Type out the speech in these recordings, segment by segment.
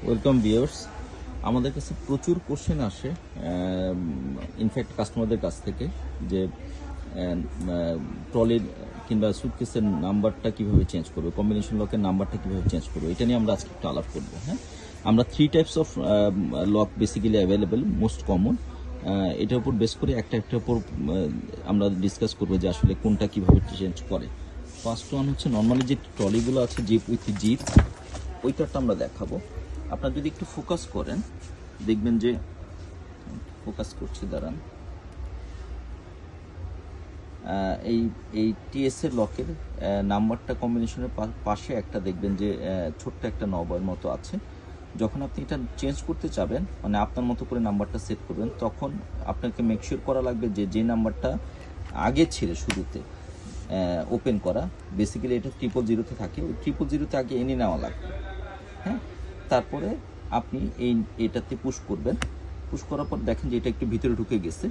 Welcome viewers. আমাদের কাছে প্রচুর কোশ্চেন আসে ইনফ্যাক্ট কাস্টমারদের কাছ থেকে যে ট্রলির কিংবা সুটকেসের নাম্বারটা কিভাবে চেঞ্জ করবে, কম্বিনেশন লকের নাম্বারটা কিভাবে চেঞ্জ করবে, এটা নিয়ে আমরা আজকে একটু আলাপ করবো। হ্যাঁ, আমরা 3 types of lock basically available, most common. এটার উপর বেস করে একটার উপর আমরা ডিসকাস করবো যে আসলে কোনটা কিভাবে চেঞ্জ করে। ফার্স্ট ওয়ান হচ্ছে নর্মালি যে ট্রলিগুলো আছে জিপ উইথ জিপ, ওইটারটা আমরা দেখাবো। আপনারা যদি একটু ফোকাস করেন দেখবেন যে ফোকাস করছি, দাঁড়ান। এই টিএস এর লকের নাম্বারটা কম্বিনেশনের পাশে একটা দেখবেন যে ছোট্ট একটা নবের মতো আছে। যখন আপনি এটা চেঞ্জ করতে চাবেন, মানে আপনার মতো করে নাম্বারটা সেট করবেন, তখন আপনাকে মেকশিওর করা লাগবে যে নাম্বারটা আগে ছিল শুরুতে ওপেন করা, বেসিক্যালি এটা 000-তে থাকে, ওই 000-তে আগে এনে নেওয়া লাগবে। হ্যাঁ, তারপরে আপনি এটাতে পুশ করবেন। পুশ করার পর দেখেন যে এটা একটু ভিতরে ঢুকে গেছে,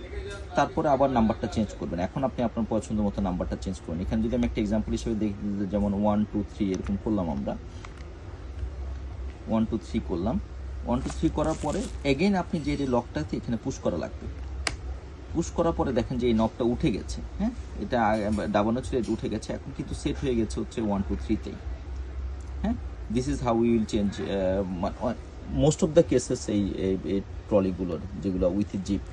তারপরে আবার নাম্বারটা চেঞ্জ করবেন। এখন আপনি আপনার পছন্দ মতো নাম্বারটা চেঞ্জ করুন। এখানে যদি আমি একটা এক্সাম্পল হিসেবে দেখি, যেমন 1 2 3 এরকম করলাম, আমরা 1 2 3 করলাম। 1 2 3 করার পরে এগেইন আপনি যে লকটাতে এখানে পুশ করা লাগবে। পুশ করার পরে দেখেন যে এই নবটা উঠে গেছে। হ্যাঁ, এটা দাবানো ছিল, এটা উঠে গেছে, এখন কিন্তু সেট হয়ে গেছে হচ্ছে 1 2 3-তেই। হ্যাঁ, this is how will change most of the cases এই ট্রলিগুলোর, যেগুলো উইথ জিপ।